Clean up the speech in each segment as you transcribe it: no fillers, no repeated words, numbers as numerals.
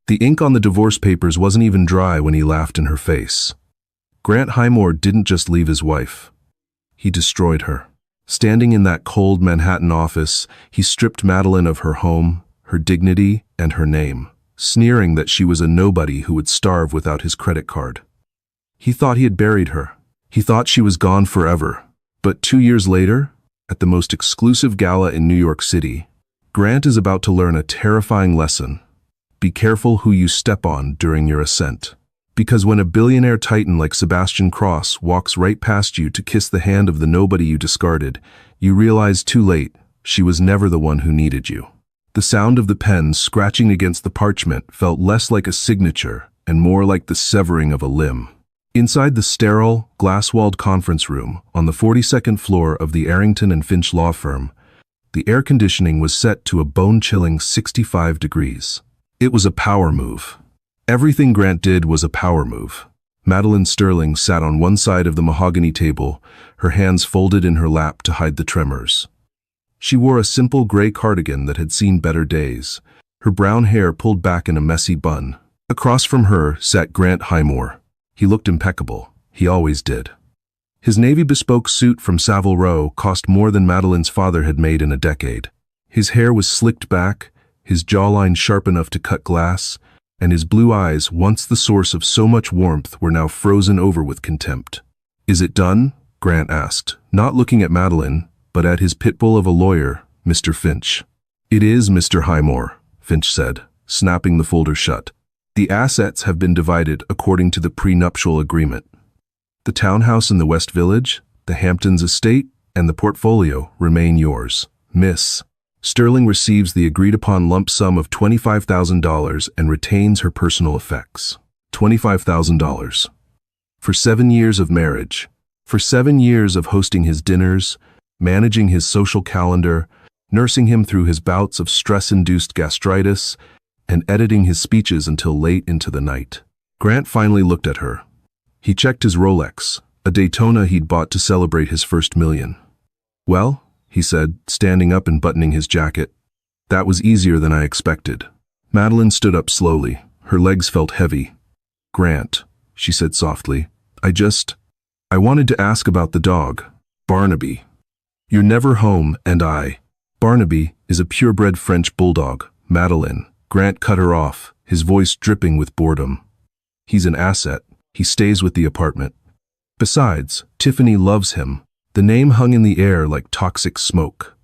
The ink on the divorce papers wasn't even dry when he laughed in her face. Grant Highmore didn't just leave his wife. He destroyed her. Standing in that cold Manhattan office, he stripped Madeline of her home, her dignity, and her name, sneering that she was a nobody who would starve without his credit card. He thought he had buried her. He thought she was gone forever. But 2 years later, at the most exclusive gala in New York City, Grant is about to learn a terrifying lesson. Be careful who you step on during your ascent. Because when a billionaire titan like Sebastian Cross walks right past you to kiss the hand of the nobody you discarded, you realize too late, she was never the one who needed you. The sound of the pen scratching against the parchment felt less like a signature and more like the severing of a limb. Inside the sterile, glass-walled conference room on the 42nd floor of the Arrington and Finch law firm, the air conditioning was set to a bone-chilling 65 degrees. It was a power move. Everything Grant did was a power move. Madeline Sterling sat on one side of the mahogany table, her hands folded in her lap to hide the tremors. She wore a simple gray cardigan that had seen better days, her brown hair pulled back in a messy bun. Across from her sat Grant Highmore. He looked impeccable. He always did. His navy bespoke suit from Savile Row cost more than Madeline's father had made in a decade. His hair was slicked back, his jawline sharp enough to cut glass, and his blue eyes, once the source of so much warmth, were now frozen over with contempt. "Is it done?" Grant asked, not looking at Madeline, but at his pitbull of a lawyer, Mr. Finch. "It is, Mr. Highmore," Finch said, snapping the folder shut. "The assets have been divided according to the prenuptial agreement. The townhouse in the West Village, the Hamptons estate, and the portfolio remain yours. Miss Sterling receives the agreed-upon lump sum of $25,000 and retains her personal effects. $25,000. For 7 years of marriage. For 7 years of hosting his dinners, managing his social calendar, nursing him through his bouts of stress-induced gastritis, and editing his speeches until late into the night." Grant finally looked at her. He checked his Rolex, a Daytona he'd bought to celebrate his first million. "Well," he said, standing up and buttoning his jacket, "that was easier than I expected." Madeline stood up slowly. Her legs felt heavy. "Grant," she said softly, I wanted to ask about the dog, Barnaby. You're never home, and Barnaby is a purebred French bulldog, Madeline." Grant cut her off, his voice dripping with boredom. "He's an asset. He stays with the apartment. Besides, Tiffany loves him." The name hung in the air like toxic smoke.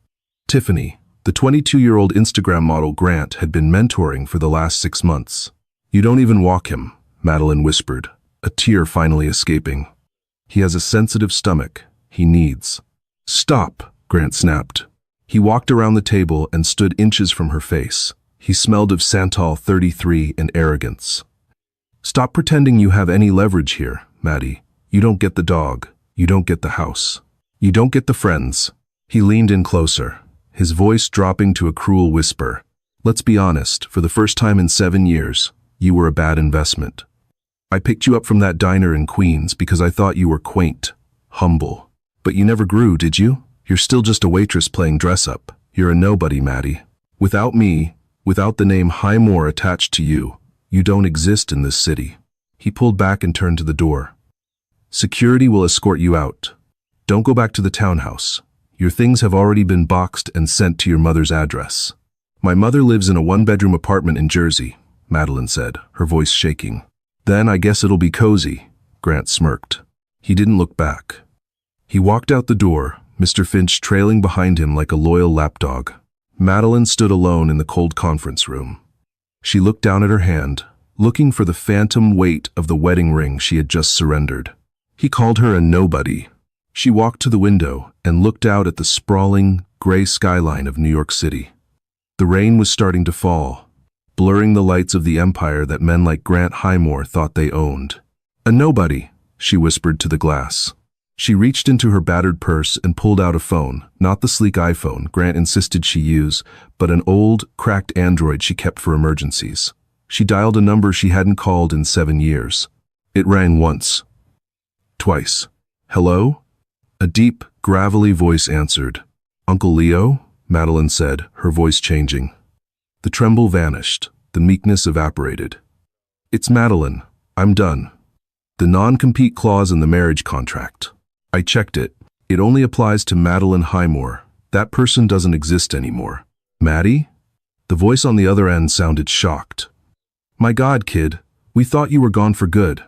Tiffany, the 22-year-old Instagram model Grant had been mentoring for the last 6 months. "You don't even walk him," Madeline whispered, a tear finally escaping. "He has a sensitive stomach. He needs." "Stop," Grant snapped. He walked around the table and stood inches from her face. He smelled of Santal 33 and arrogance. "Stop pretending you have any leverage here, Maddie. You don't get the dog. You don't get the house. You don't get the friends." He leaned in closer, his voice dropping to a cruel whisper. "Let's be honest, for the first time in 7 years, you were a bad investment. I picked you up from that diner in Queens because I thought you were quaint, humble. But you never grew, did you? You're still just a waitress playing dress-up. You're a nobody, Maddie. Without me, without the name Highmore attached to you, you don't exist in this city." He pulled back and turned to the door. "Security will escort you out. Don't go back to the townhouse. Your things have already been boxed and sent to your mother's address." "My mother lives in a one-bedroom apartment in Jersey," Madeline said, her voice shaking. "Then I guess it'll be cozy," Grant smirked. He didn't look back. He walked out the door, Mr. Finch trailing behind him like a loyal lapdog. Madeline stood alone in the cold conference room. She looked down at her hand, looking for the phantom weight of the wedding ring she had just surrendered. He called her a nobody. She walked to the window and looked out at the sprawling, gray skyline of New York City. The rain was starting to fall, blurring the lights of the empire that men like Grant Highmore thought they owned. "A nobody," she whispered to the glass. She reached into her battered purse and pulled out a phone, not the sleek iPhone Grant insisted she use, but an old, cracked Android she kept for emergencies. She dialed a number she hadn't called in 7 years. It rang once. Twice. "Hello?" A deep, gravelly voice answered. "Uncle Leo?" Madeline said, her voice changing. The tremble vanished. The meekness evaporated. It's Madeline. I'm done. The non-compete clause in the marriage contract. I checked it. It only applies to Madeline Highmore. That person doesn't exist anymore. Maddie? The voice on the other end sounded shocked. My God, kid. We thought you were gone for good.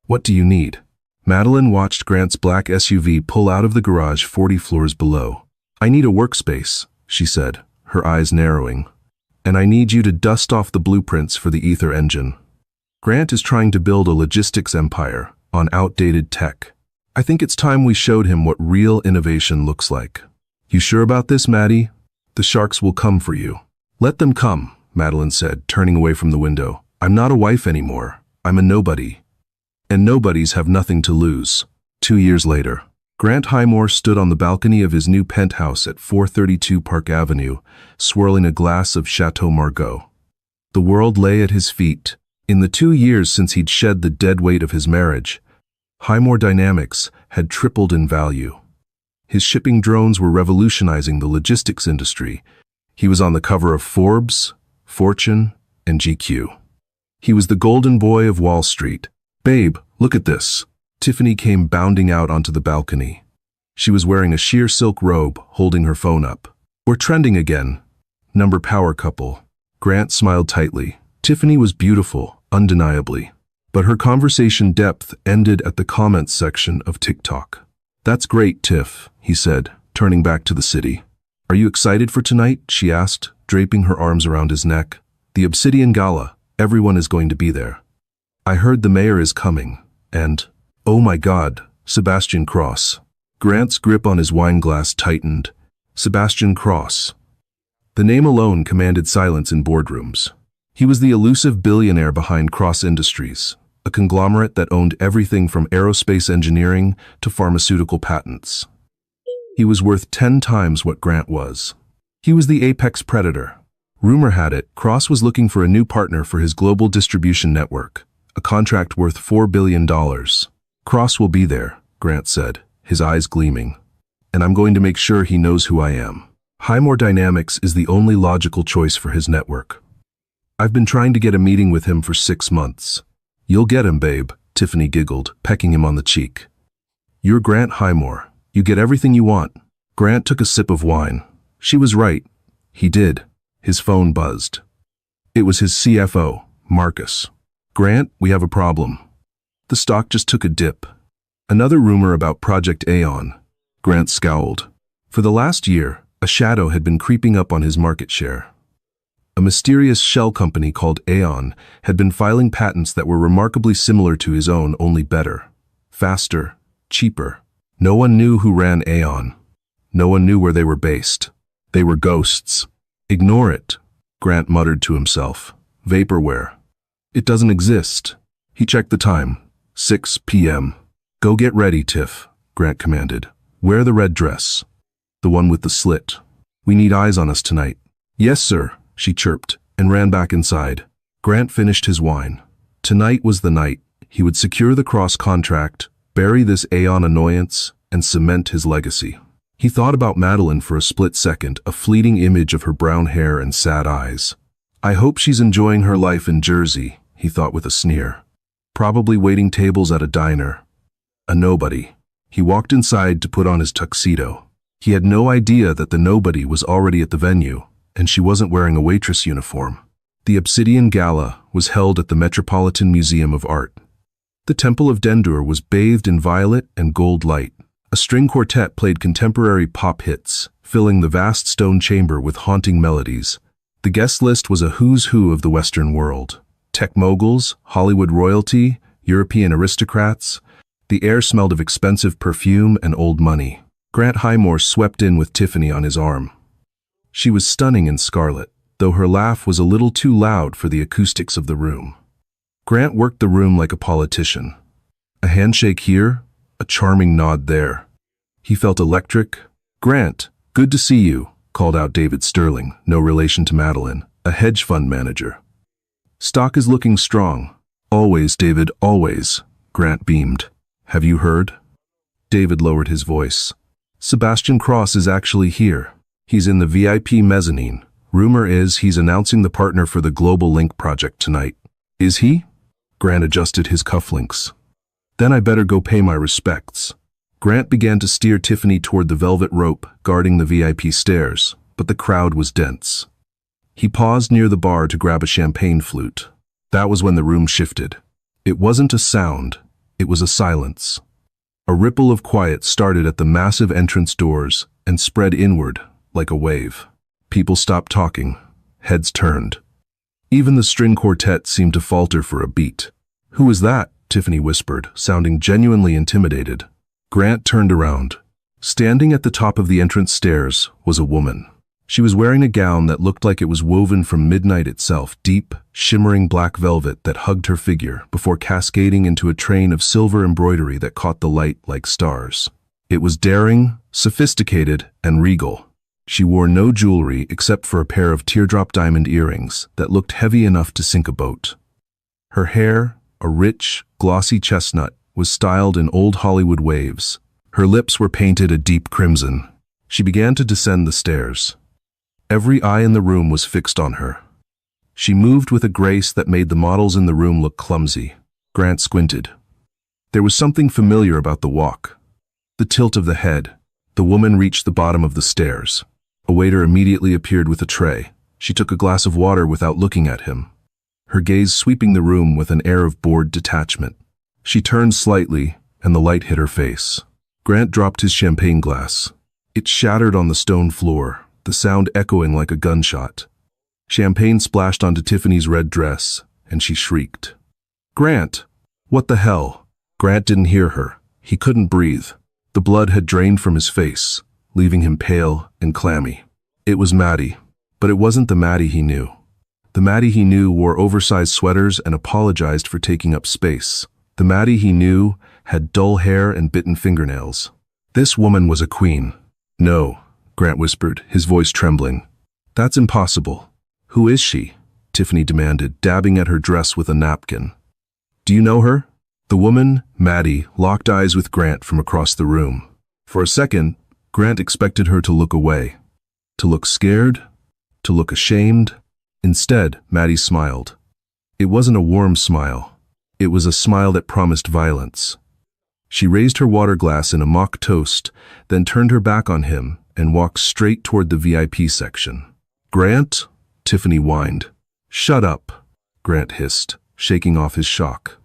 What do you need? Madeline watched Grant's black SUV pull out of the garage 40 floors below. I need a workspace, she said, her eyes narrowing. And I need you to dust off the blueprints for the Ether engine. Grant is trying to build a logistics empire on outdated tech. I think it's time we showed him what real innovation looks like. You sure about this, Maddie? The sharks will come for you. Let them come, Madeline said, turning away from the window. I'm not a wife anymore. I'm a nobody. And nobodies have nothing to lose. 2 years later, Grant Highmore stood on the balcony of his new penthouse at 432 Park Avenue, swirling a glass of Chateau Margaux. The world lay at his feet. In the 2 years since he'd shed the dead weight of his marriage, Highmore Dynamics had tripled in value. His shipping drones were revolutionizing the logistics industry. He was on the cover of Forbes, Fortune, and GQ. He was the golden boy of Wall Street. Babe, look at this. Tiffany came bounding out onto the balcony. She was wearing a sheer silk robe, holding her phone up. We're trending again. Number power couple. Grant smiled tightly. Tiffany was beautiful, undeniably. But her conversation depth ended at the comments section of TikTok. That's great, Tiff, he said, turning back to the city. Are you excited for tonight? She asked, draping her arms around his neck. The Obsidian Gala. Everyone is going to be there. I heard the mayor is coming, and, oh my God, Sebastian Cross. Grant's grip on his wine glass tightened. Sebastian Cross. The name alone commanded silence in boardrooms. He was the elusive billionaire behind Cross Industries, a conglomerate that owned everything from aerospace engineering to pharmaceutical patents. He was worth 10 times what Grant was. He was the apex predator. Rumor had it, Cross was looking for a new partner for his global distribution network, a contract worth $4 billion. Cross will be there, Grant said, his eyes gleaming. And I'm going to make sure he knows who I am. Highmore Dynamics is the only logical choice for his network. I've been trying to get a meeting with him for 6 months. You'll get him, babe, Tiffany giggled, pecking him on the cheek. You're Grant Highmore. You get everything you want. Grant took a sip of wine. She was right. He did. His phone buzzed. It was his CFO, Marcus. Grant, we have a problem. The stock just took a dip. Another rumor about Project Aeon. Grant scowled. For the last year, a shadow had been creeping up on his market share. A mysterious shell company called Aeon had been filing patents that were remarkably similar to his own, only better, faster, cheaper. No one knew who ran Aeon. No one knew where they were based. They were ghosts. Ignore it, Grant muttered to himself. Vaporware. It doesn't exist. He checked the time. 6 p.m. Go get ready, Tiff, Grant commanded. Wear the red dress. The one with the slit. We need eyes on us tonight. Yes, sir, she chirped, and ran back inside. Grant finished his wine. Tonight was the night. He would secure the Cross contract, bury this Aeon annoyance, and cement his legacy. He thought about Madeline for a split second, a fleeting image of her brown hair and sad eyes. I hope she's enjoying her life in Jersey, he thought with a sneer. Probably waiting tables at a diner. A nobody. He walked inside to put on his tuxedo. He had no idea that the nobody was already at the venue, and she wasn't wearing a waitress uniform. The Obsidian Gala was held at the Metropolitan Museum of Art. The Temple of Dendur was bathed in violet and gold light. A string quartet played contemporary pop hits, filling the vast stone chamber with haunting melodies. The guest list was a who's who of the Western world. Tech moguls, Hollywood royalty, European aristocrats. The air smelled of expensive perfume and old money. Grant Highmore swept in with Tiffany on his arm. She was stunning in scarlet, though her laugh was a little too loud for the acoustics of the room. Grant worked the room like a politician. A handshake here, a charming nod there. He felt electric. Grant, good to see you, called out David Sterling, no relation to Madeline, a hedge fund manager. Stock is looking strong. Always, David, always, Grant beamed. Have you heard? David lowered his voice. Sebastian Cross is actually here. He's in the VIP mezzanine, Rumor is he's announcing the partner for the Global Link project tonight. Is he? Grant adjusted his cufflinks. Then I better go pay my respects. Grant began to steer Tiffany toward the velvet rope guarding the VIP stairs, but the crowd was dense. He paused near the bar to grab a champagne flute. That was when the room shifted. It wasn't a sound, it was a silence. A ripple of quiet started at the massive entrance doors and spread inward like a wave. People stopped talking, heads turned. Even the string quartet seemed to falter for a beat. "Who was that?" Tiffany whispered, sounding genuinely intimidated. Grant turned around. Standing at the top of the entrance stairs was a woman. She was wearing a gown that looked like it was woven from midnight itself, deep, shimmering black velvet that hugged her figure before cascading into a train of silver embroidery that caught the light like stars. It was daring, sophisticated, and regal. She wore no jewelry except for a pair of teardrop diamond earrings that looked heavy enough to sink a boat. Her hair, a rich, glossy chestnut, was styled in old Hollywood waves. Her lips were painted a deep crimson. She began to descend the stairs. Every eye in the room was fixed on her. She moved with a grace that made the models in the room look clumsy. Grant squinted. There was something familiar about the walk. The tilt of the head. The woman reached the bottom of the stairs. A waiter immediately appeared with a tray. She took a glass of water without looking at him, her gaze sweeping the room with an air of bored detachment. She turned slightly, and the light hit her face. Grant dropped his champagne glass. It shattered on the stone floor, the sound echoing like a gunshot. Champagne splashed onto Tiffany's red dress, and she shrieked. "Grant! What the hell?" Grant didn't hear her. He couldn't breathe. The blood had drained from his face, leaving him pale and clammy. It was Maddie, but it wasn't the Maddie he knew. The Maddie he knew wore oversized sweaters and apologized for taking up space. The Maddie he knew had dull hair and bitten fingernails. This woman was a queen. "No," Grant whispered, his voice trembling. "That's impossible." "Who is she?" Tiffany demanded, dabbing at her dress with a napkin. "Do you know her?" The woman, Maddie, locked eyes with Grant from across the room. For a second, Grant expected her to look away. To look scared, to look ashamed. Instead, Maddie smiled. It wasn't a warm smile. It was a smile that promised violence. She raised her water glass in a mock toast, then turned her back on him and walked straight toward the VIP section. "Grant?" Tiffany whined. "Shut up," Grant hissed, shaking off his shock.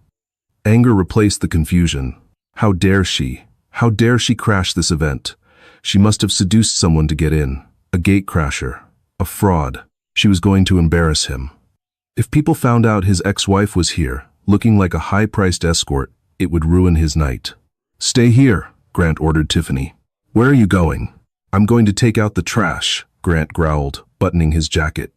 Anger replaced the confusion. How dare she? How dare she crash this event? She must have seduced someone to get in. A gatecrasher. A fraud. She was going to embarrass him. If people found out his ex-wife was here, looking like a high-priced escort, it would ruin his night. "Stay here," Grant ordered Tiffany. "Where are you going?" "I'm going to take out the trash," Grant growled, buttoning his jacket.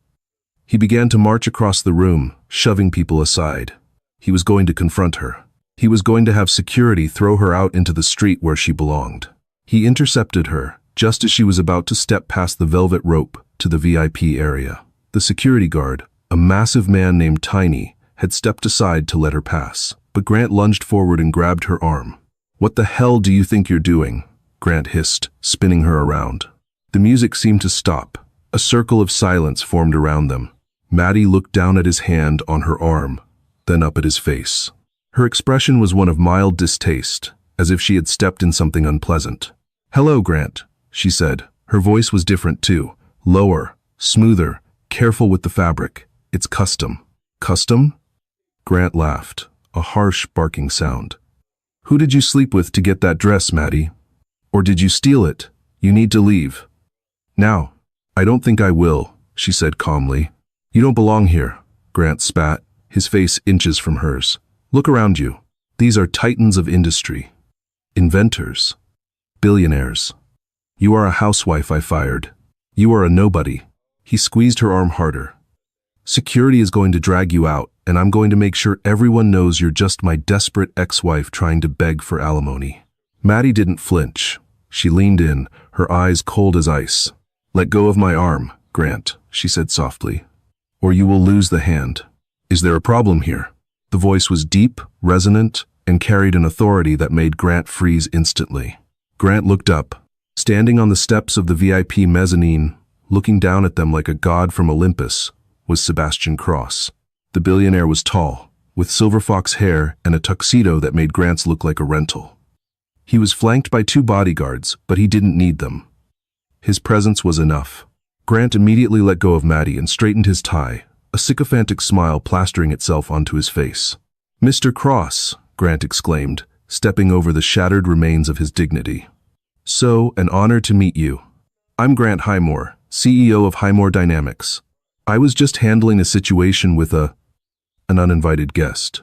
He began to march across the room, shoving people aside. He was going to confront her. He was going to have security throw her out into the street where she belonged. He intercepted her, just as she was about to step past the velvet rope to the VIP area. The security guard, a massive man named Tiny, had stepped aside to let her pass, but Grant lunged forward and grabbed her arm. "What the hell do you think you're doing?" Grant hissed, spinning her around. The music seemed to stop. A circle of silence formed around them. Maddie looked down at his hand on her arm, then up at his face. Her expression was one of mild distaste, as if she had stepped in something unpleasant. "Hello, Grant," she said. Her voice was different too, lower, smoother, careful with the fabric. "It's custom." "Custom?" Grant laughed, a harsh, barking sound. "Who did you sleep with to get that dress, Maddie? Or did you steal it? You need to leave. Now." "I don't think I will," she said calmly. "You don't belong here," Grant spat, his face inches from hers. "Look around you. These are titans of industry. Inventors. Billionaires. You are a housewife I fired. You are a nobody." He squeezed her arm harder. "Security is going to drag you out, and I'm going to make sure everyone knows you're just my desperate ex-wife trying to beg for alimony." Maddie didn't flinch. She leaned in, her eyes cold as ice. "Let go of my arm, Grant," she said softly, "or you will lose the hand." "Is there a problem here?" The voice was deep, resonant, and carried an authority that made Grant freeze instantly. Grant looked up. Standing on the steps of the VIP mezzanine looking down at them like a god from Olympus, was Sebastian Cross. The billionaire was tall, with silver fox hair and a tuxedo that made Grant's look like a rental. He was flanked by 2 bodyguards, but he didn't need them. His presence was enough. Grant immediately let go of Maddie and straightened his tie, a sycophantic smile plastering itself onto his face. "Mr. Cross," Grant exclaimed, stepping over the shattered remains of his dignity. "So, an honor to meet you. I'm Grant Highmore, CEO of Highmore Dynamics. I was just handling a situation with an uninvited guest.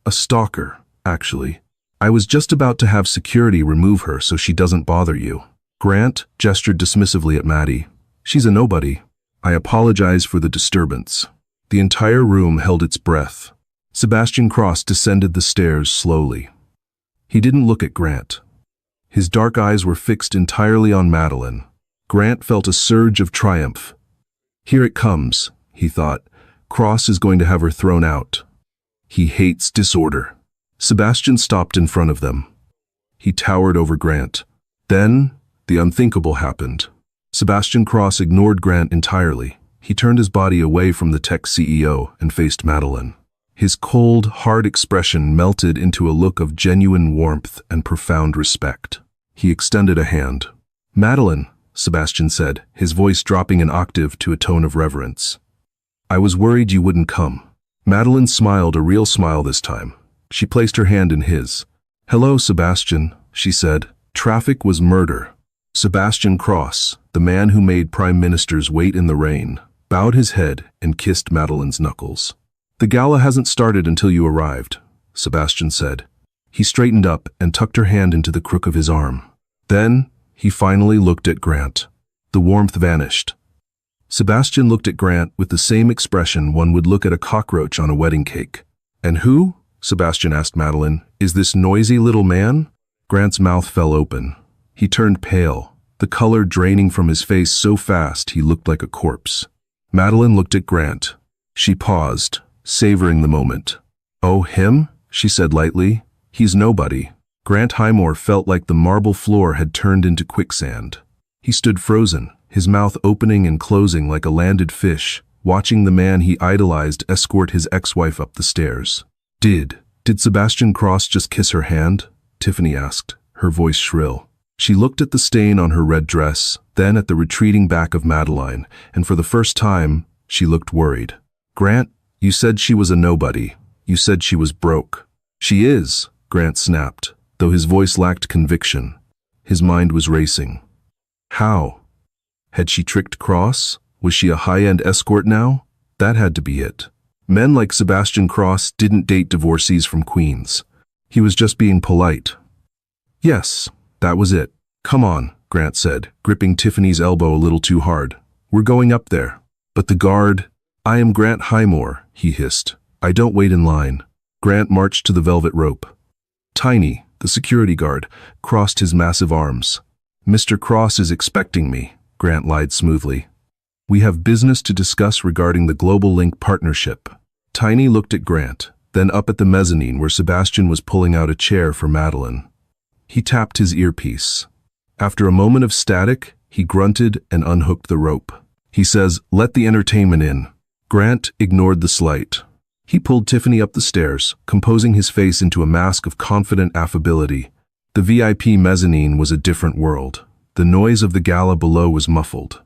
A stalker, actually. I was just about to have security remove her so she doesn't bother you." Grant gestured dismissively at Maddie. "She's a nobody. I apologize for the disturbance." The entire room held its breath. Sebastian Cross descended the stairs slowly. He didn't look at Grant. His dark eyes were fixed entirely on Madeline. Grant felt a surge of triumph. "Here it comes," he thought. "Cross is going to have her thrown out. He hates disorder." Sebastian stopped in front of them. He towered over Grant. Then, the unthinkable happened. Sebastian Cross ignored Grant entirely. He turned his body away from the tech CEO and faced Madeline. His cold, hard expression melted into a look of genuine warmth and profound respect. He extended a hand. "Madeline," Sebastian said, his voice dropping an octave to a tone of reverence. "I was worried you wouldn't come." Madeline smiled, a real smile this time. She placed her hand in his. "Hello, Sebastian," she said. Traffic was murder. Sebastian Cross, the man who made prime ministers wait in the rain, bowed his head and kissed Madeline's knuckles. "The gala hasn't started until you arrived," Sebastian said. He straightened up and tucked her hand into the crook of his arm. Then, he finally looked at Grant. The warmth vanished. Sebastian looked at Grant with the same expression one would look at a cockroach on a wedding cake. "And who," Sebastian asked Madeline, "is this noisy little man?" Grant's mouth fell open. He turned pale, the color draining from his face so fast he looked like a corpse. Madeline looked at Grant. She paused, savoring the moment. "Oh, him?" she said lightly. "He's nobody." Grant Highmore felt like the marble floor had turned into quicksand. He stood frozen, his mouth opening and closing like a landed fish, watching the man he idolized escort his ex-wife up the stairs. Did Sebastian Cross just kiss her hand?" Tiffany asked, her voice shrill. She looked at the stain on her red dress, then at the retreating back of Madeline, and for the first time, she looked worried. "Grant, you said she was a nobody. You said she was broke." "She is," Grant snapped, though his voice lacked conviction. His mind was racing. How? Had she tricked Cross? Was she a high-end escort now? That had to be it. Men like Sebastian Cross didn't date divorcees from Queens. He was just being polite. Yes, that was it. "Come on," Grant said, gripping Tiffany's elbow a little too hard. "We're going up there." But the guard— "I am Grant Highmore," he hissed. "I don't wait in line." Grant marched to the velvet rope. Tiny, the security guard, crossed his massive arms. "Mr. Cross is expecting me," Grant lied smoothly. "We have business to discuss regarding the Global Link partnership." Tiny looked at Grant, then up at the mezzanine where Sebastian was pulling out a chair for Madeline. He tapped his earpiece. After a moment of static, he grunted and unhooked the rope. He says, "Let the entertainment in." Grant ignored the slight. He pulled Tiffany up the stairs, composing his face into a mask of confident affability. The VIP mezzanine was a different world. The noise of the gala below was muffled.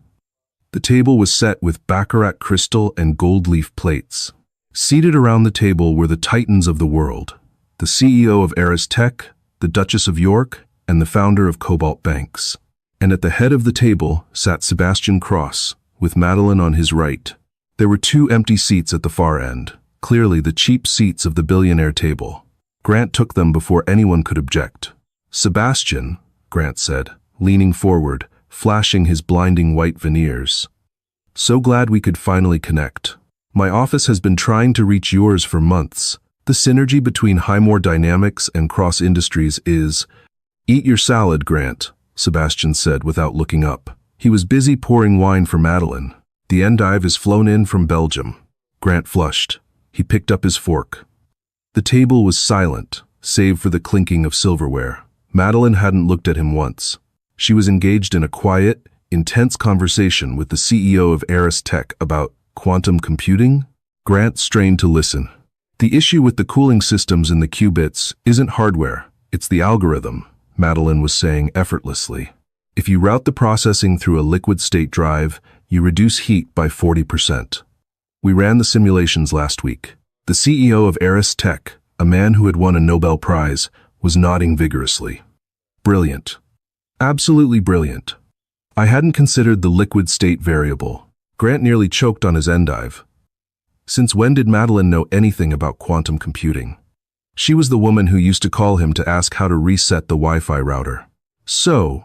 The table was set with baccarat crystal and gold leaf plates. Seated around the table were the titans of the world, the CEO of Eris Tech, the Duchess of York, and the founder of Cobalt Banks. And at the head of the table sat Sebastian Cross, with Madeline on his right. There were 2 empty seats at the far end, clearly the cheap seats of the billionaire table. Grant took them before anyone could object. "Sebastian," Grant said, leaning forward, flashing his blinding white veneers. "So glad we could finally connect. My office has been trying to reach yours for months. The synergy between Highmore Dynamics and Cross Industries is—" "Eat your salad, Grant," Sebastian said without looking up. He was busy pouring wine for Madeline. "The endive is flown in from Belgium." Grant flushed. He picked up his fork. The table was silent, save for the clinking of silverware. Madeline hadn't looked at him once. She was engaged in a quiet, intense conversation with the CEO of Aris Tech about quantum computing? Grant strained to listen. The issue with the cooling systems in the qubits isn't hardware, it's the algorithm, Madeline was saying effortlessly. If you route the processing through a liquid-state drive, you reduce heat by 40%. We ran the simulations last week. The CEO of Aris Tech, a man who had won a Nobel Prize, was nodding vigorously. Brilliant. Absolutely brilliant. I hadn't considered the liquid-state variable. Grant nearly choked on his endive. Since when did Madeline know anything about quantum computing? She was the woman who used to call him to ask how to reset the Wi-Fi router. So,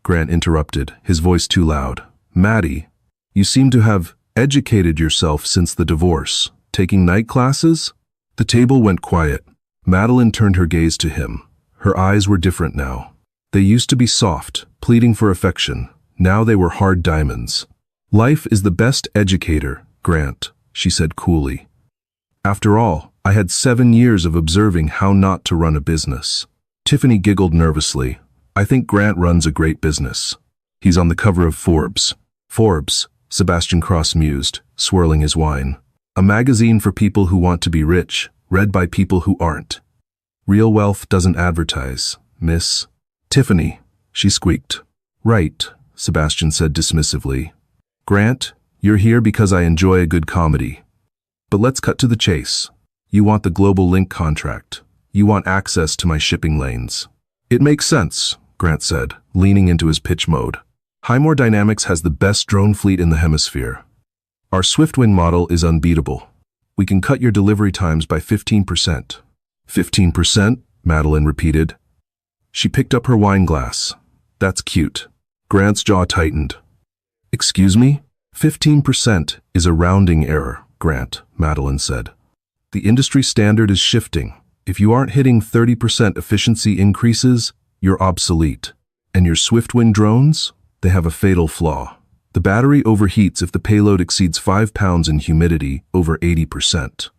Grant interrupted, his voice too loud. Maddie, you seem to have educated yourself since the divorce. Taking night classes? The table went quiet. Madeline turned her gaze to him. Her eyes were different now. They used to be soft, pleading for affection. Now they were hard diamonds. Life is the best educator, Grant, she said coolly. After all, I had 7 years of observing how not to run a business. Tiffany giggled nervously. I think Grant runs a great business. He's on the cover of Forbes. Forbes, Sebastian Cross mused, swirling his wine. A magazine for people who want to be rich, read by people who aren't. Real wealth doesn't advertise, miss. Tiffany, she squeaked. Right, Sebastian said dismissively. Grant, you're here because I enjoy a good comedy. But let's cut to the chase. You want the global link contract. You want access to my shipping lanes. It makes sense, Grant said, leaning into his pitch mode. Highmore Dynamics has the best drone fleet in the hemisphere. Our Swiftwing model is unbeatable. We can cut your delivery times by 15%. 15%? Madeline repeated. She picked up her wine glass. That's cute. Grant's jaw tightened. Excuse me? 15% is a rounding error, Grant, Madeline said. The industry standard is shifting. If you aren't hitting 30% efficiency increases, you're obsolete. And your Swiftwing drones? They have a fatal flaw. The battery overheats if the payload exceeds 5 pounds in humidity over 80%.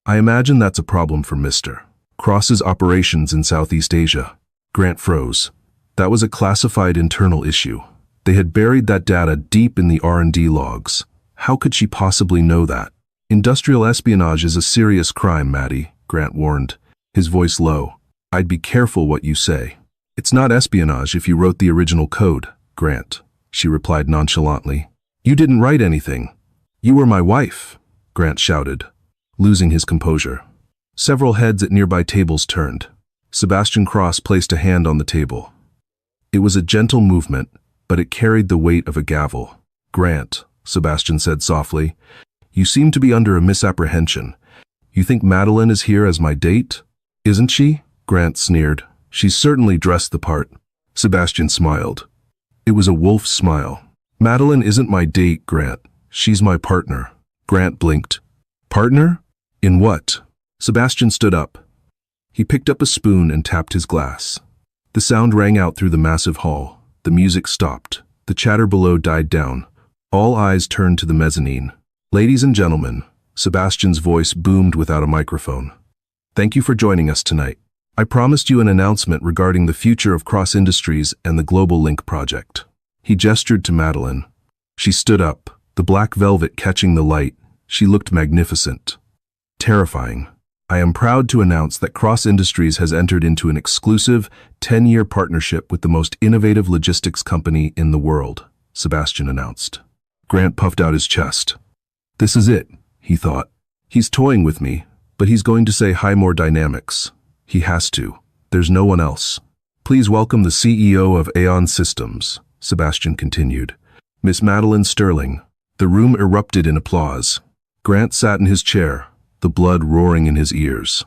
I imagine that's a problem for Mr. Cross's operations in Southeast Asia. Grant froze. That was a classified internal issue. They had buried that data deep in the R&D logs. How could she possibly know that? Industrial espionage is a serious crime, Maddie, Grant warned, his voice low. I'd be careful what you say. It's not espionage if you wrote the original code, Grant, she replied nonchalantly. You didn't write anything. You were my wife, Grant shouted, losing his composure. Several heads at nearby tables turned. Sebastian Cross placed a hand on the table. It was a gentle movement, but it carried the weight of a gavel. Grant, Sebastian said softly, you seem to be under a misapprehension. You think Madeline is here as my date? Isn't she? Grant sneered. She's certainly dressed the part. Sebastian smiled. It was a wolf's smile. Madeline isn't my date, Grant. She's my partner. Grant blinked. Partner? In what? Sebastian stood up. He picked up a spoon and tapped his glass. The sound rang out through the massive hall. The music stopped. The chatter below died down. All eyes turned to the mezzanine. Ladies and gentlemen, Sebastian's voice boomed without a microphone. Thank you for joining us tonight. I promised you an announcement regarding the future of Cross Industries and the Global Link project. He gestured to Madeline. She stood up, the black velvet catching the light. She looked magnificent. Terrifying. I am proud to announce that Cross Industries has entered into an exclusive 10-year partnership with the most innovative logistics company in the world, Sebastian announced. Grant puffed out his chest. This is it, he thought. He's toying with me, but he's going to say Highmore Dynamics. He has to. There's no one else. Please welcome the CEO of Aeon Systems, Sebastian continued. Miss Madeline Sterling. The room erupted in applause. Grant sat in his chair, the blood roaring in his ears.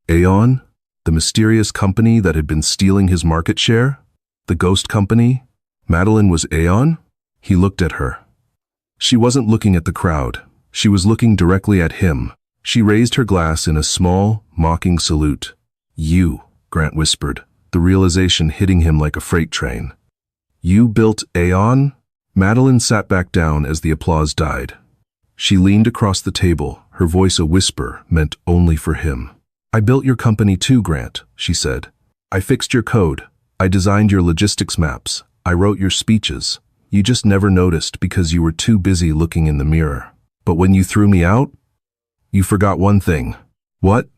Aeon? The mysterious company that had been stealing his market share? The ghost company? Madeline was Aeon? He looked at her. She wasn't looking at the crowd. She was looking directly at him. She raised her glass in a small, mocking salute. You, Grant whispered, the realization hitting him like a freight train. You built Aeon? Madeline sat back down as the applause died. She leaned across the table, her voice a whisper meant only for him. I built your company too, Grant, she said. I fixed your code. I designed your logistics maps. I wrote your speeches. You just never noticed because you were too busy looking in the mirror. But when you threw me out, you forgot one thing. What?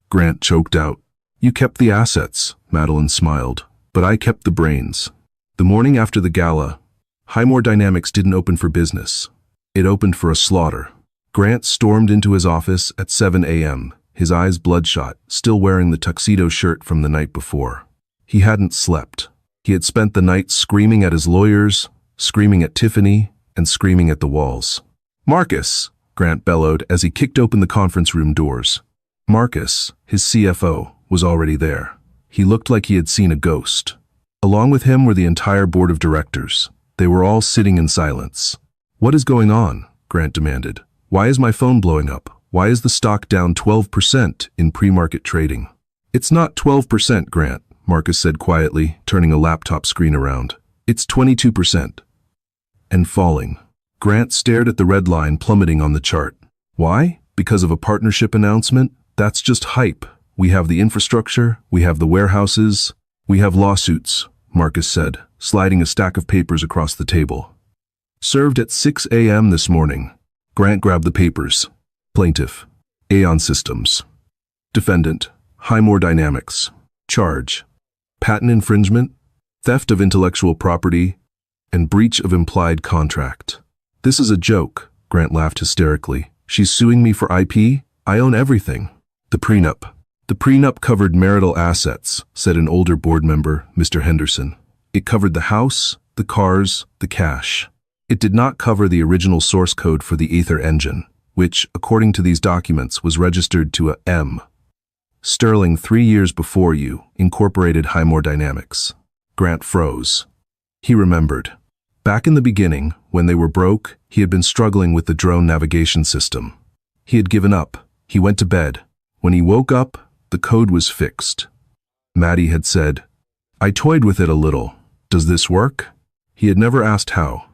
Grant choked out. You kept the assets, Madeline smiled, but I kept the brains. The morning after the gala, Highmore Dynamics didn't open for business. It opened for a slaughter. Grant stormed into his office at 7 a.m., his eyes bloodshot, still wearing the tuxedo shirt from the night before. He hadn't slept. He had spent the night screaming at his lawyers, screaming at Tiffany, and screaming at the walls. Marcus, Grant bellowed as he kicked open the conference room doors. Marcus, his CFO, was already there. He looked like he had seen a ghost. Along with him were the entire board of directors. They were all sitting in silence. What is going on? Grant demanded. Why is my phone blowing up? Why is the stock down 12% in pre-market trading? It's not 12%, Grant, Marcus said quietly, turning a laptop screen around. It's 22%. And falling. Grant stared at the red line plummeting on the chart. Why? Because of a partnership announcement? That's just hype. We have the infrastructure, we have the warehouses, we have lawsuits, Marcus said, sliding a stack of papers across the table. Served at 6 a.m. this morning. Grant grabbed the papers. Plaintiff, Aeon Systems. Defendant, Highmore Dynamics. Charge, patent infringement, theft of intellectual property, and breach of implied contract. This is a joke, Grant laughed hysterically. She's suing me for IP? I own everything. The prenup. The prenup covered marital assets, said an older board member, Mr. Henderson. It covered the house, the cars, the cash. It did not cover the original source code for the Ether engine, which, according to these documents, was registered to a M. Sterling 3 years before you incorporated Highmore Dynamics. Grant froze. He remembered. Back in the beginning, when they were broke, he had been struggling with the drone navigation system. He had given up. He went to bed. When he woke up, the code was fixed. Maddie had said, I toyed with it a little. Does this work? He had never asked how.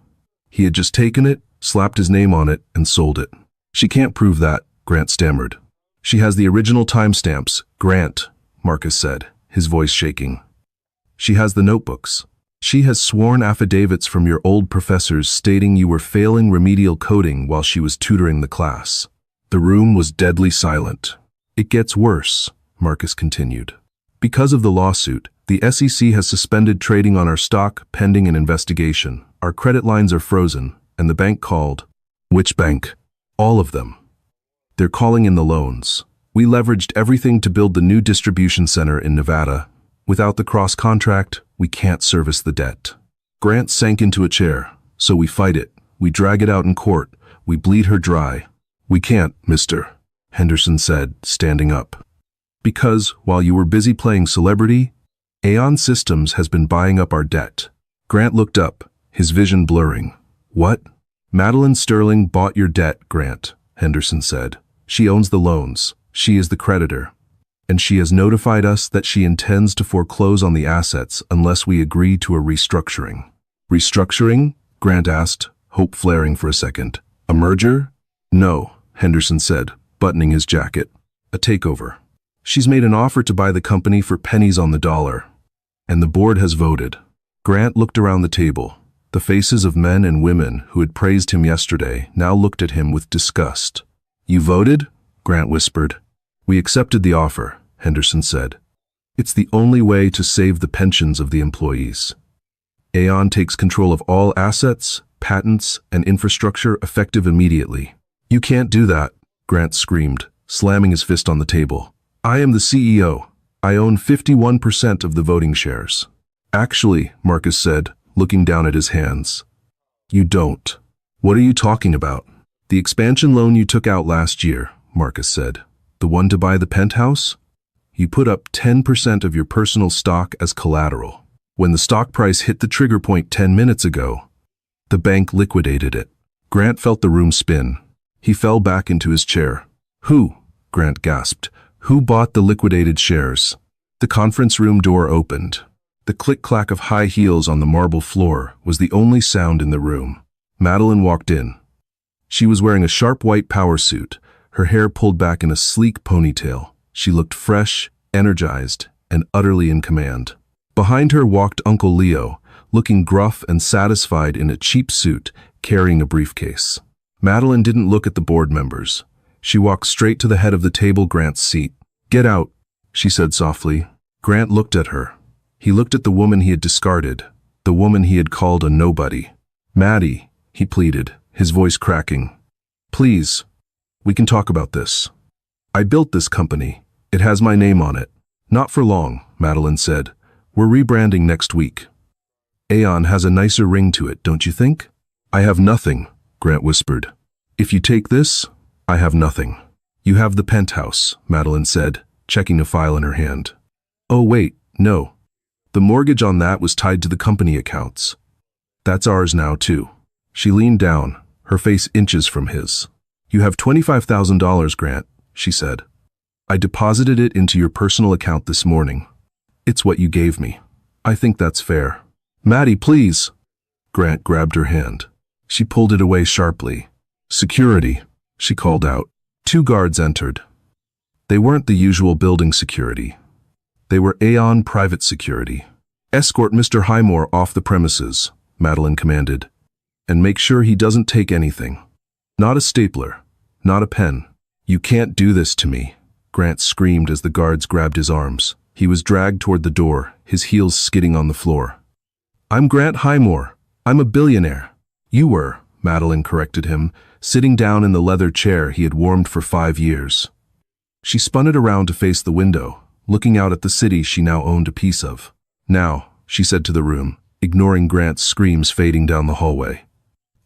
He had just taken it, slapped his name on it, and sold it. She can't prove that, Grant stammered. She has the original timestamps, Grant, Marcus said, his voice shaking. She has the notebooks. She has sworn affidavits from your old professors stating you were failing remedial coding while she was tutoring the class. The room was deadly silent. It gets worse, Marcus continued. Because of the lawsuit, the SEC has suspended trading on our stock pending an investigation. Our credit lines are frozen, and the bank called. Which bank? All of them. They're calling in the loans. We leveraged everything to build the new distribution center in Nevada. Without the cross-contract, we can't service the debt. Grant sank into a chair. So we fight it. We drag it out in court. We bleed her dry. We can't, mister, Henderson said, standing up. Because, while you were busy playing celebrity, Aeon Systems has been buying up our debt. Grant looked up, his vision blurring. What? Madeline Sterling bought your debt, Grant, Henderson said. She owns the loans. She is the creditor. And she has notified us that she intends to foreclose on the assets unless we agree to a restructuring. Restructuring? Grant asked, hope flaring for a second. A merger? No, Henderson said, buttoning his jacket. A takeover. She's made an offer to buy the company for pennies on the dollar. And the board has voted. Grant looked around the table. The faces of men and women who had praised him yesterday now looked at him with disgust. You voted? Grant whispered. We accepted the offer, Henderson said. It's the only way to save the pensions of the employees. Aeon takes control of all assets, patents, and infrastructure effective immediately. You can't do that, Grant screamed, slamming his fist on the table. I am the CEO. I own 51% of the voting shares. Actually, Marcus said, looking down at his hands. You don't. What are you talking about? The expansion loan you took out last year, Marcus said. The one to buy the penthouse? You put up 10% of your personal stock as collateral. When the stock price hit the trigger point 10 minutes ago, the bank liquidated it. Grant felt the room spin. He fell back into his chair. Who? Grant gasped. Who bought the liquidated shares? The conference room door opened. The click-clack of high heels on the marble floor was the only sound in the room. Madeline walked in. She was wearing a sharp white power suit, her hair pulled back in a sleek ponytail. She looked fresh, energized, and utterly in command. Behind her walked Uncle Leo, looking gruff and satisfied in a cheap suit, carrying a briefcase. Madeline didn't look at the board members. She walked straight to the head of the table, Grant's seat. "Get out," she said softly. Grant looked at her. He looked at the woman he had discarded, the woman he had called a nobody. "Maddie," he pleaded, his voice cracking. "Please, we can talk about this. I built this company. It has my name on it." "Not for long," Madeline said. "We're rebranding next week. Aeon has a nicer ring to it, don't you think?" "I have nothing," Grant whispered. "If you take this, I have nothing." "You have the penthouse," Madeline said, checking a file in her hand. "Oh wait, no. The mortgage on that was tied to the company accounts. That's ours now too." She leaned down, her face inches from his. "You have $25,000, Grant," she said. "I deposited it into your personal account this morning. It's what you gave me. I think that's fair." "Maddie, please." Grant grabbed her hand. She pulled it away sharply. "Security," she called out. 2 guards entered. They weren't the usual building security. They were Aeon private security. "Escort Mr. Highmore off the premises," Madeline commanded. "And make sure he doesn't take anything. Not a stapler. Not a pen." "You can't do this to me," Grant screamed as the guards grabbed his arms. He was dragged toward the door, his heels skidding on the floor. "I'm Grant Highmore. I'm a billionaire." "You were," Madeline corrected him, sitting down in the leather chair he had warmed for 5 years. She spun it around to face the window, looking out at the city she now owned a piece of. "Now," she said to the room, ignoring Grant's screams fading down the hallway.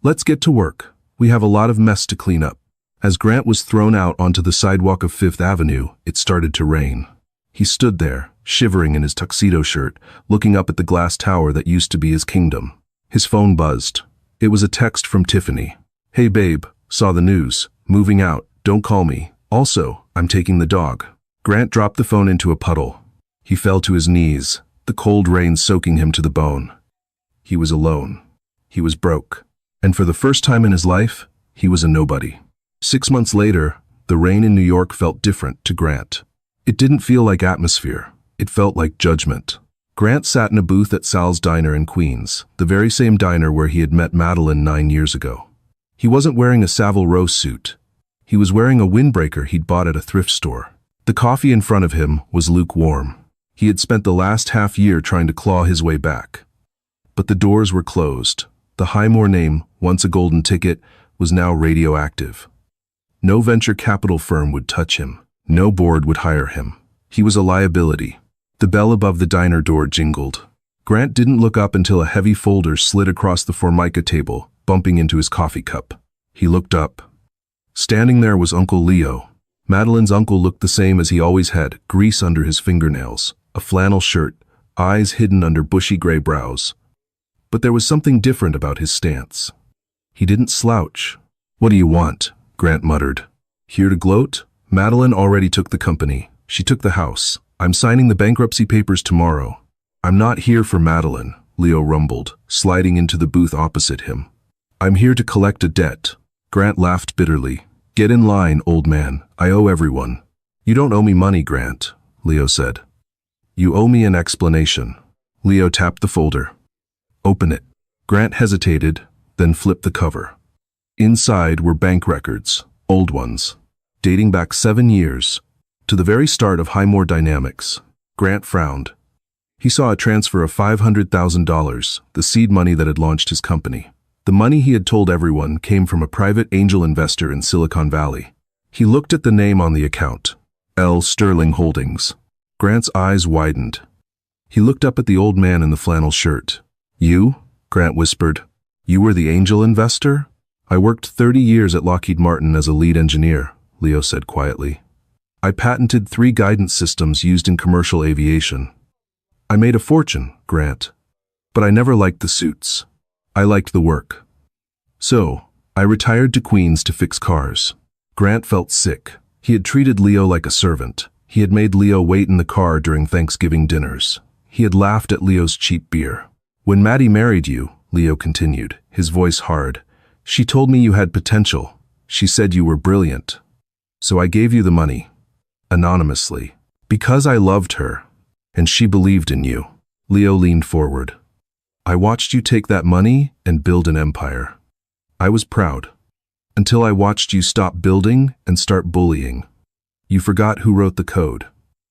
"Let's get to work. We have a lot of mess to clean up." As Grant was thrown out onto the sidewalk of Fifth Avenue, it started to rain. He stood there, shivering in his tuxedo shirt, looking up at the glass tower that used to be his kingdom. His phone buzzed. It was a text from Tiffany. "Hey babe, saw the news. Moving out. Don't call me. Also, I'm taking the dog." Grant dropped the phone into a puddle. He fell to his knees, the cold rain soaking him to the bone. He was alone. He was broke. And for the first time in his life, he was a nobody. 6 months later, the rain in New York felt different to Grant. It didn't feel like atmosphere. It felt like judgment. Grant sat in a booth at Sal's Diner in Queens, the very same diner where he had met Madeline 9 years ago. He wasn't wearing a Savile Row suit. He was wearing a windbreaker he'd bought at a thrift store. The coffee in front of him was lukewarm. He had spent the last half year trying to claw his way back. But the doors were closed. The Highmore name, once a golden ticket, was now radioactive. No venture capital firm would touch him. No board would hire him. He was a liability. The bell above the diner door jingled. Grant didn't look up until a heavy folder slid across the Formica table, bumping into his coffee cup. He looked up. Standing there was Uncle Leo. Madeline's uncle looked the same as he always had, grease under his fingernails, a flannel shirt, eyes hidden under bushy gray brows. But there was something different about his stance. He didn't slouch. "What do you want?" Grant muttered. "Here to gloat? Madeline already took the company. She took the house. I'm signing the bankruptcy papers tomorrow." "I'm not here for Madeline," Leo rumbled, sliding into the booth opposite him. "I'm here to collect a debt." Grant laughed bitterly. "Get in line, old man. I owe everyone." "You don't owe me money, Grant," Leo said. "You owe me an explanation." Leo tapped the folder. "Open it." Grant hesitated, then flipped the cover. Inside were bank records, old ones, dating back 7 years, to the very start of Highmore Dynamics. Grant frowned. He saw a transfer of $500,000, the seed money that had launched his company. The money he had told everyone came from a private angel investor in Silicon Valley. He looked at the name on the account, L. Sterling Holdings. Grant's eyes widened. He looked up at the old man in the flannel shirt. "You?" Grant whispered. "You were the angel investor?" "I worked 30 years at Lockheed Martin as a lead engineer," Leo said quietly. "I patented 3 guidance systems used in commercial aviation. I made a fortune, Grant. But I never liked the suits. I liked the work. So, I retired to Queens to fix cars." Grant felt sick. He had treated Leo like a servant. He had made Leo wait in the car during Thanksgiving dinners. He had laughed at Leo's cheap beer. "When Maddie married you," Leo continued, his voice hard, "she told me you had potential. She said you were brilliant. So I gave you the money. Anonymously. Because I loved her. And she believed in you." Leo leaned forward. I watched you take that money and build an empire. I was proud. Until I watched you stop building and start bullying. You forgot who wrote the code.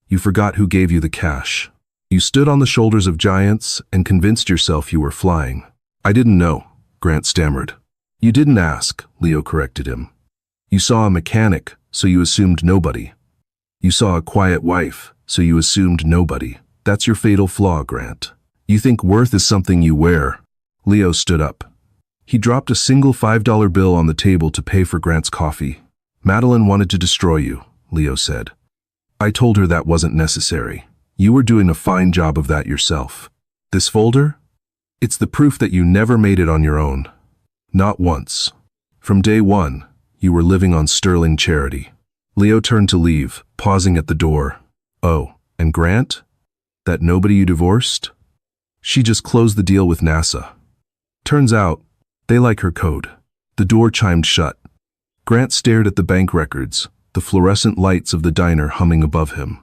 You forgot who gave you the cash. You stood on the shoulders of giants and convinced yourself you were flying. I didn't know, Grant stammered. You didn't ask, Leo corrected him. You saw a mechanic, so you assumed nobody. You saw a quiet wife, so you assumed nobody. That's your fatal flaw, Grant. You think worth is something you wear. Leo stood up. He dropped a single $5 bill on the table to pay for Grant's coffee. Madeline wanted to destroy you, Leo said. I told her that wasn't necessary. You were doing a fine job of that yourself. This folder? It's the proof that you never made it on your own. Not once. From day one, you were living on sterling charity. Leo turned to leave, pausing at the door. Oh, and Grant? That nobody you divorced? She just closed the deal with NASA. Turns out, they like her code. The door chimed shut. Grant stared at the bank records, the fluorescent lights of the diner humming above him.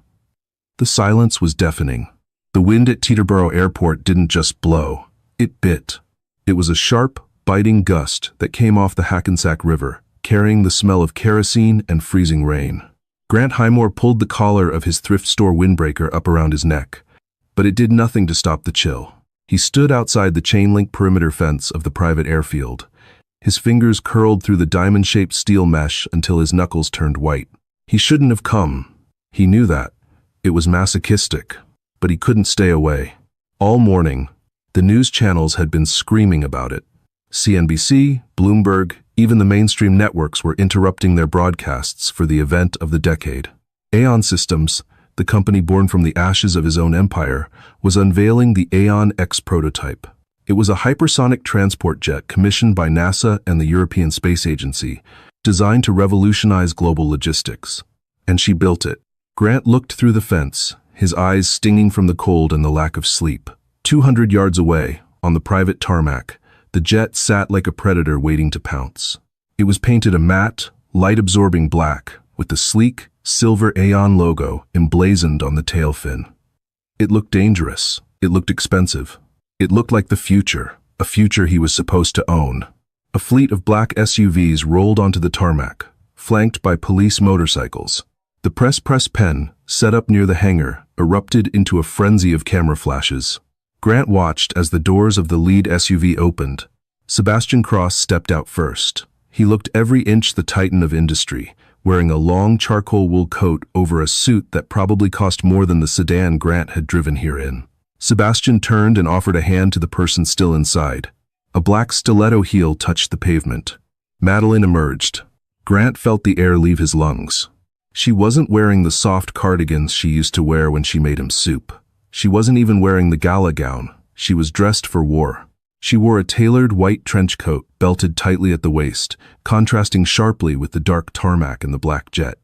The silence was deafening. The wind at Teterboro Airport didn't just blow, it bit. It was a sharp, biting gust that came off the Hackensack River, carrying the smell of kerosene and freezing rain. Grant Highmore pulled the collar of his thrift store windbreaker up around his neck, but it did nothing to stop the chill. He stood outside the chain-link perimeter fence of the private airfield. His fingers curled through the diamond-shaped steel mesh until his knuckles turned white. He shouldn't have come. He knew that. It was masochistic, but he couldn't stay away. All morning, the news channels had been screaming about it. CNBC, Bloomberg, even the mainstream networks were interrupting their broadcasts for the event of the decade. Aeon Systems, the company born from the ashes of his own empire, was unveiling the Aeon X prototype. It was a hypersonic transport jet commissioned by NASA and the European Space Agency, designed to revolutionize global logistics. And she built it. Grant looked through the fence, his eyes stinging from the cold and the lack of sleep. 200 yards away, on the private tarmac, the jet sat like a predator waiting to pounce. It was painted a matte, light-absorbing black, with the sleek, silver Aeon logo emblazoned on the tail fin. It looked dangerous. It looked expensive. It looked like the future, a future he was supposed to own. A fleet of black SUVs rolled onto the tarmac, flanked by police motorcycles. The press pen, set up near the hangar, erupted into a frenzy of camera flashes. Grant watched as the doors of the lead SUV opened. Sebastian Cross stepped out first. He looked every inch the titan of industry, wearing a long charcoal wool coat over a suit that probably cost more than the sedan Grant had driven here in. Sebastian turned and offered a hand to the person still inside. A black stiletto heel touched the pavement. Madeline emerged. Grant felt the air leave his lungs. She wasn't wearing the soft cardigans she used to wear when she made him soup. She wasn't even wearing the gala gown. She was dressed for war. She wore a tailored white trench coat, belted tightly at the waist, contrasting sharply with the dark tarmac and the black jet.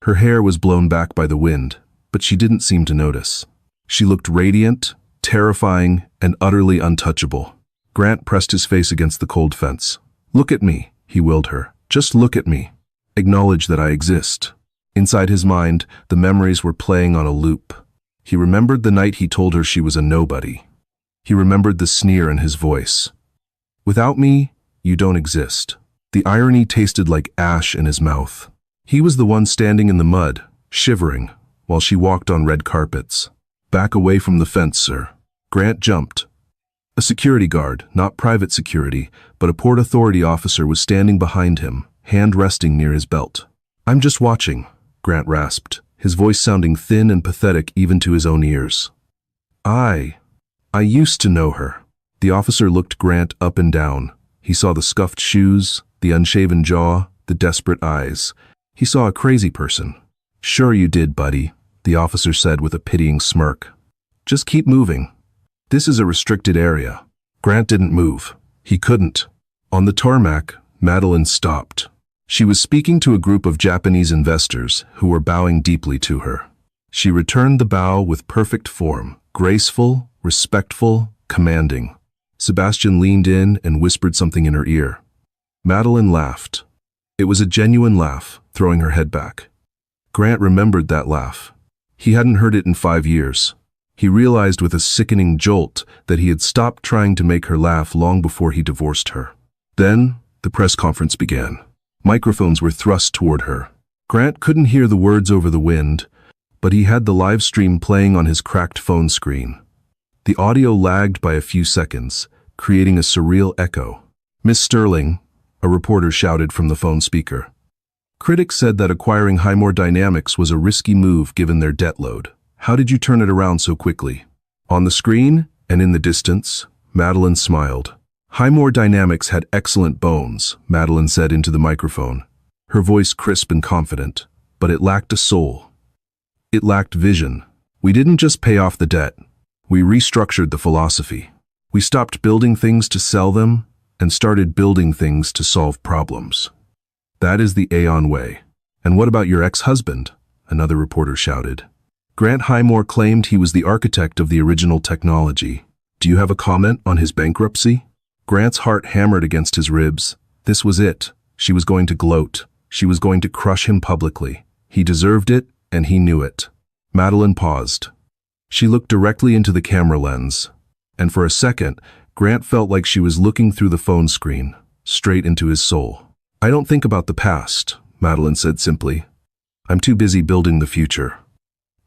Her hair was blown back by the wind, but she didn't seem to notice. She looked radiant, terrifying, and utterly untouchable. Grant pressed his face against the cold fence. "Look at me," he willed her. "Just look at me. Acknowledge that I exist." Inside his mind, the memories were playing on a loop. He remembered the night he told her she was a nobody. He remembered the sneer in his voice. "Without me, you don't exist." The irony tasted like ash in his mouth. He was the one standing in the mud, shivering, while she walked on red carpets. "Back away from the fence, sir." Grant jumped. A security guard, not private security, but a Port Authority officer was standing behind him, hand resting near his belt. "I'm just watching," Grant rasped, his voice sounding thin and pathetic even to his own ears. I used to know her." The officer looked Grant up and down. He saw the scuffed shoes, the unshaven jaw, the desperate eyes. He saw a crazy person. "Sure you did, buddy," the officer said with a pitying smirk. "Just keep moving. This is a restricted area." Grant didn't move. He couldn't. On the tarmac, Madeline stopped. She was speaking to a group of Japanese investors who were bowing deeply to her. She returned the bow with perfect form, graceful, respectful, commanding. Sebastian leaned in and whispered something in her ear. Madeline laughed. It was a genuine laugh, throwing her head back. Grant remembered that laugh. He hadn't heard it in 5 years. He realized with a sickening jolt that he had stopped trying to make her laugh long before he divorced her. Then, the press conference began. Microphones were thrust toward her. Grant couldn't hear the words over the wind, but he had the live stream playing on his cracked phone screen. The audio lagged by a few seconds, creating a surreal echo. "Miss Sterling," a reporter shouted from the phone speaker. Critics said that acquiring Highmore Dynamics was a risky move given their debt load. "How did you turn it around so quickly?" On the screen, and in the distance, Madeline smiled. "Highmore Dynamics had excellent bones," Madeline said into the microphone, her voice crisp and confident, "but it lacked a soul. It lacked vision. We didn't just pay off the debt. We restructured the philosophy. We stopped building things to sell them and started building things to solve problems. That is the Aon way." "And what about your ex-husband?" another reporter shouted. Grant Highmore claimed he was the architect of the original technology. "Do you have a comment on his bankruptcy?" Grant's heart hammered against his ribs. This was it. She was going to gloat. She was going to crush him publicly. He deserved it, and he knew it. Madeline paused. She looked directly into the camera lens, and for a second, Grant felt like she was looking through the phone screen, straight into his soul. "I don't think about the past," Madeline said simply. "I'm too busy building the future."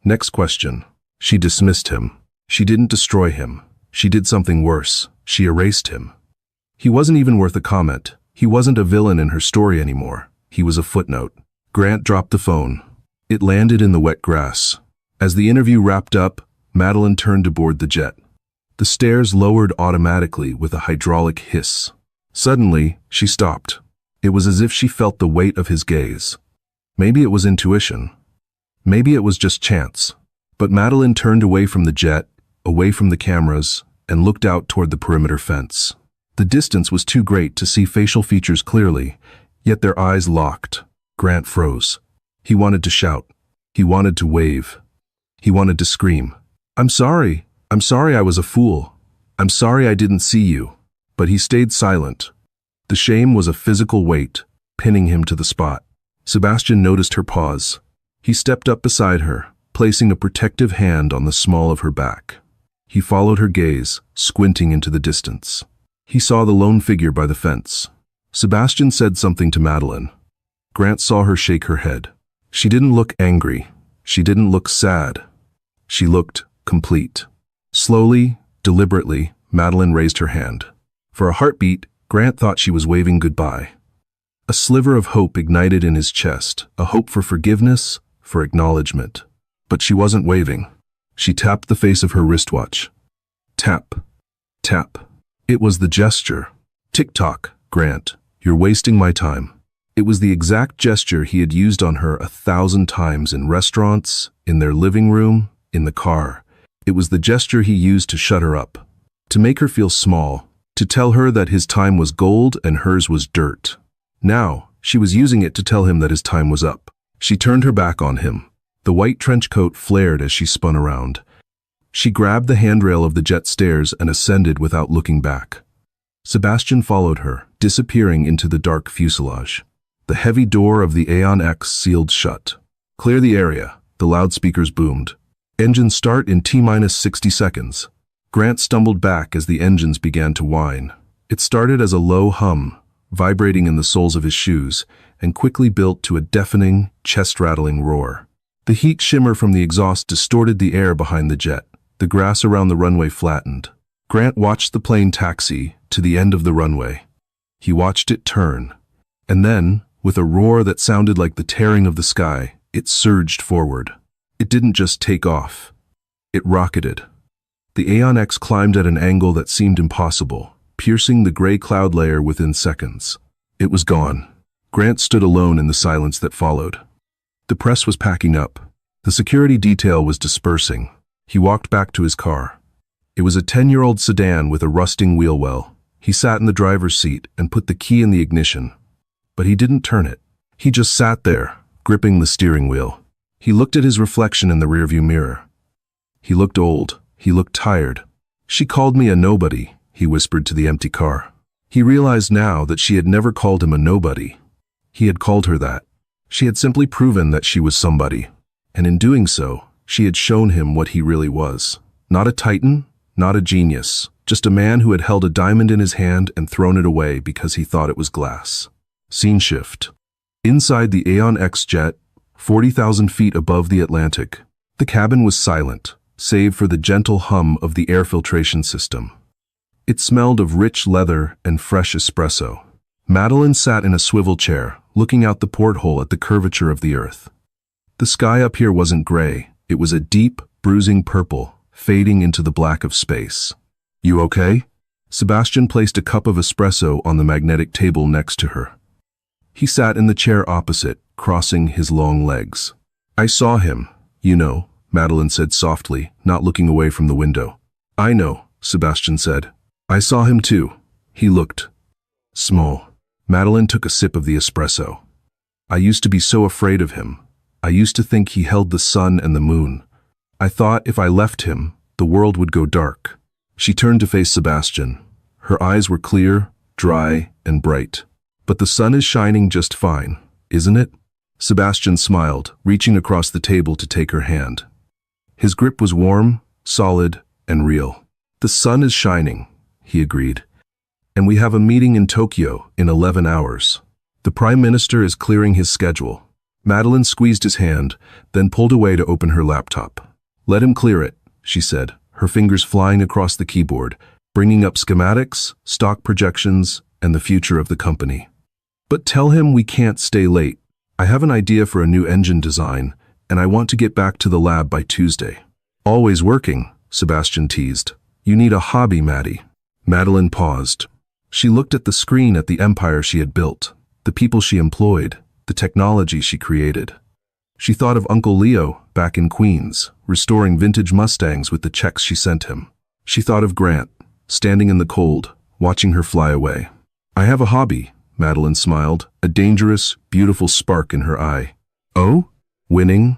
Next question. She dismissed him. She didn't destroy him. She did something worse. She erased him. He wasn't even worth a comment. He wasn't a villain in her story anymore. He was a footnote. Grant dropped the phone. It landed in the wet grass. As the interview wrapped up, Madeline turned to board the jet. The stairs lowered automatically with a hydraulic hiss. Suddenly, she stopped. It was as if she felt the weight of his gaze. Maybe it was intuition. Maybe it was just chance. But Madeline turned away from the jet, away from the cameras, and looked out toward the perimeter fence. The distance was too great to see facial features clearly, yet their eyes locked. Grant froze. He wanted to shout. He wanted to wave. He wanted to scream. I'm sorry I was a fool. I'm sorry I didn't see you." But he stayed silent. The shame was a physical weight, pinning him to the spot. Sebastian noticed her pause. He stepped up beside her, placing a protective hand on the small of her back. He followed her gaze, squinting into the distance. He saw the lone figure by the fence. Sebastian said something to Madeline. Grant saw her shake her head. She didn't look angry. She didn't look sad. She looked complete. Slowly, deliberately, Madeline raised her hand. For a heartbeat, Grant thought she was waving goodbye. A sliver of hope ignited in his chest, a hope for forgiveness, for acknowledgement. But she wasn't waving. She tapped the face of her wristwatch. Tap. Tap. It was the gesture. Tick-tock, Grant, you're wasting my time. It was the exact gesture he had used on her 1,000 times in restaurants, in their living room, in the car. It was the gesture he used to shut her up, to make her feel small, to tell her that his time was gold and hers was dirt. Now, she was using it to tell him that his time was up. She turned her back on him. The white trench coat flared as she spun around. She grabbed the handrail of the jet stairs and ascended without looking back. Sebastian followed her, disappearing into the dark fuselage. The heavy door of the Aeon X sealed shut. Clear the area, the loudspeakers boomed. Engines start in T-minus 60 seconds. Grant stumbled back as the engines began to whine. It started as a low hum, vibrating in the soles of his shoes, and quickly built to a deafening, chest-rattling roar. The heat shimmer from the exhaust distorted the air behind the jet. The grass around the runway flattened. Grant watched the plane taxi to the end of the runway. He watched it turn. And then, with a roar that sounded like the tearing of the sky, it surged forward. It didn't just take off. It rocketed. The Aeon X climbed at an angle that seemed impossible, piercing the gray cloud layer within seconds. It was gone. Grant stood alone in the silence that followed. The press was packing up. The security detail was dispersing. He walked back to his car. It was a 10-year-old sedan with a rusting wheel well. He sat in the driver's seat and put the key in the ignition. But he didn't turn it. He just sat there, gripping the steering wheel. He looked at his reflection in the rearview mirror. He looked old. He looked tired. She called me a nobody, he whispered to the empty car. He realized now that she had never called him a nobody. He had called her that. She had simply proven that she was somebody. And in doing so, she had shown him what he really was. Not a titan, not a genius, just a man who had held a diamond in his hand and thrown it away because he thought it was glass. Scene shift. Inside the Aeon X jet, 40,000 feet above the Atlantic, the cabin was silent, save for the gentle hum of the air filtration system. It smelled of rich leather and fresh espresso. Madeline sat in a swivel chair, looking out the porthole at the curvature of the earth. The sky up here wasn't gray, it was a deep, bruising purple, fading into the black of space. "You okay?" Sebastian placed a cup of espresso on the magnetic table next to her. He sat in the chair opposite, crossing his long legs. "I saw him, you know," Madeline said softly, not looking away from the window. "I know," Sebastian said. "I saw him too. He looked small." Madeline took a sip of the espresso. "I used to be so afraid of him. I used to think he held the sun and the moon. I thought if I left him, the world would go dark." She turned to face Sebastian. Her eyes were clear, dry, and bright. "But the sun is shining just fine, isn't it?" Sebastian smiled, reaching across the table to take her hand. His grip was warm, solid, and real. "The sun is shining," he agreed. "And we have a meeting in Tokyo in 11 hours. The Prime Minister is clearing his schedule." Madeline squeezed his hand, then pulled away to open her laptop. "Let him clear it," she said, her fingers flying across the keyboard, bringing up schematics, stock projections, and the future of the company. "But tell him we can't stay late. I have an idea for a new engine design, and I want to get back to the lab by Tuesday." "Always working," Sebastian teased. "You need a hobby, Maddie." Madeline paused. She looked at the screen at the empire she had built, the people she employed, the technology she created. She thought of Uncle Leo back in Queens, restoring vintage Mustangs with the checks she sent him. She thought of Grant, standing in the cold, watching her fly away. "I have a hobby," Madeline smiled, a dangerous, beautiful spark in her eye. "Oh? Winning?"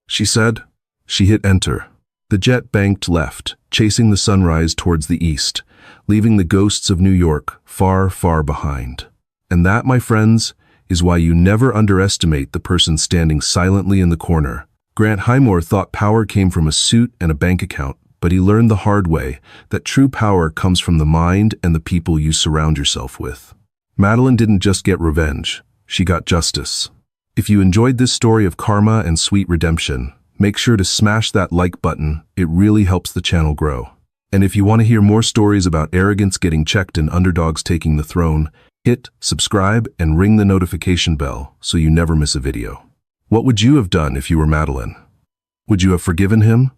she said. She hit enter. The jet banked left, chasing the sunrise towards the east, leaving the ghosts of New York far, far behind. And that, my friends, is why you never underestimate the person standing silently in the corner. Grant Highmore thought power came from a suit and a bank account, but he learned the hard way that true power comes from the mind and the people you surround yourself with. Madeline didn't just get revenge, she got justice. If you enjoyed this story of karma and sweet redemption, make sure to smash that like button, it really helps the channel grow. And if you want to hear more stories about arrogance getting checked and underdogs taking the throne, hit subscribe and ring the notification bell so you never miss a video. What would you have done if you were Madeline? Would you have forgiven him?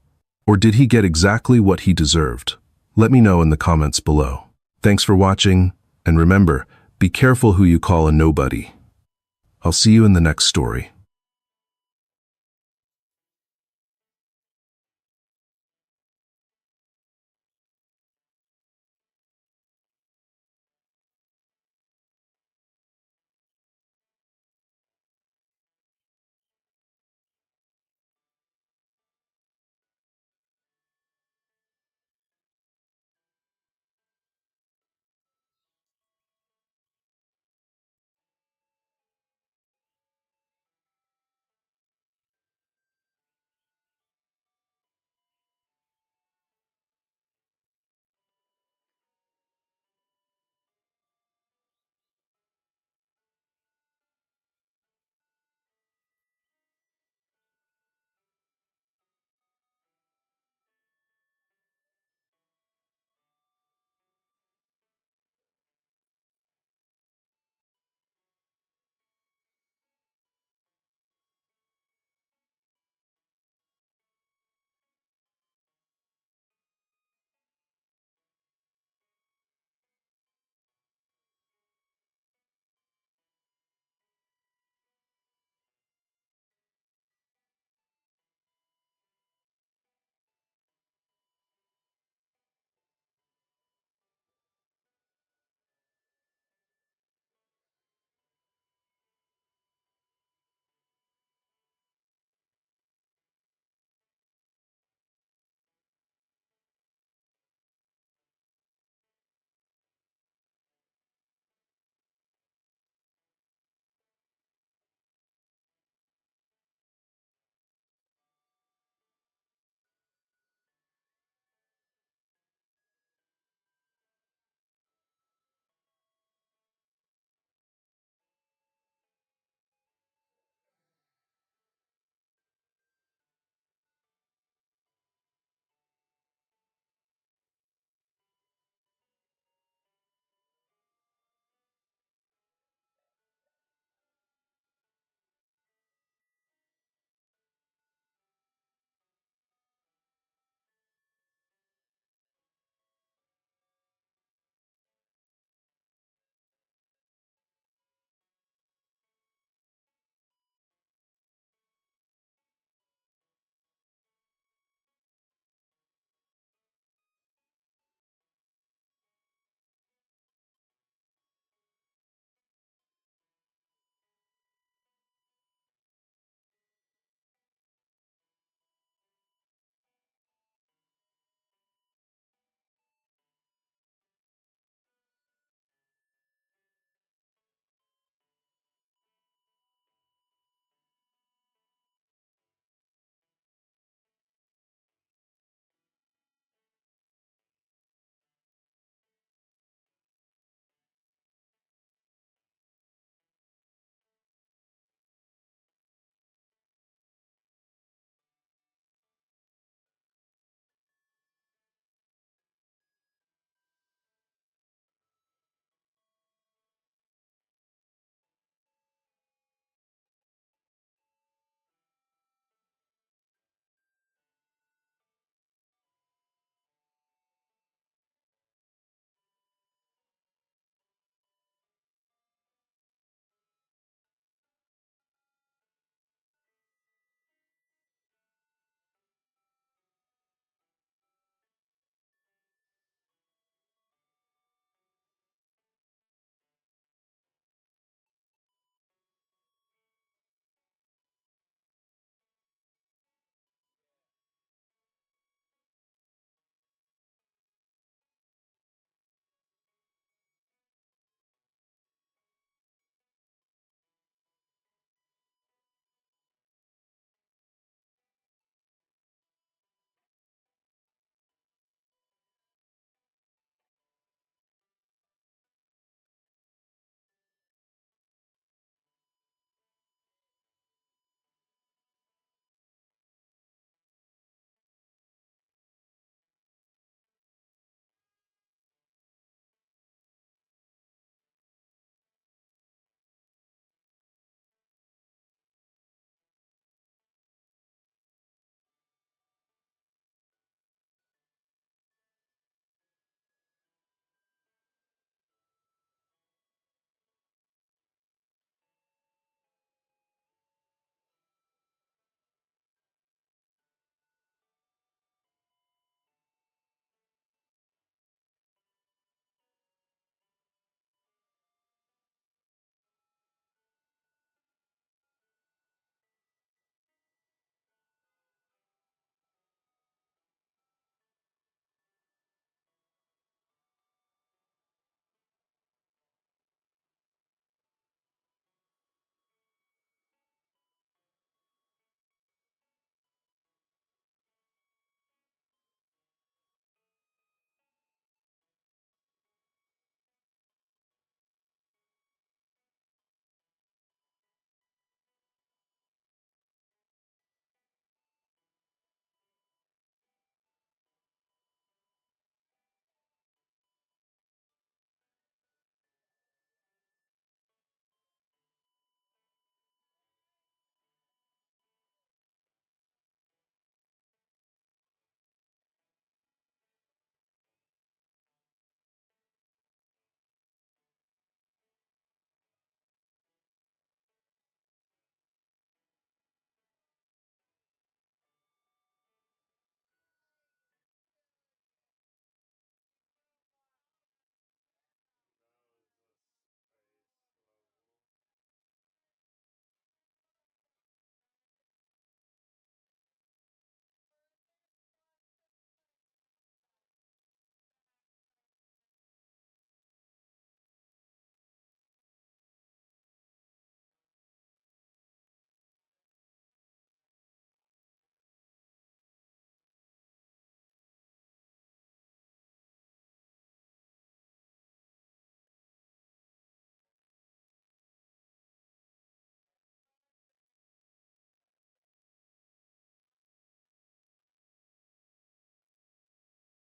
Or did he get exactly what he deserved? Let me know in the comments below. Thanks for watching, and remember, be careful who you call a nobody. I'll see you in the next story.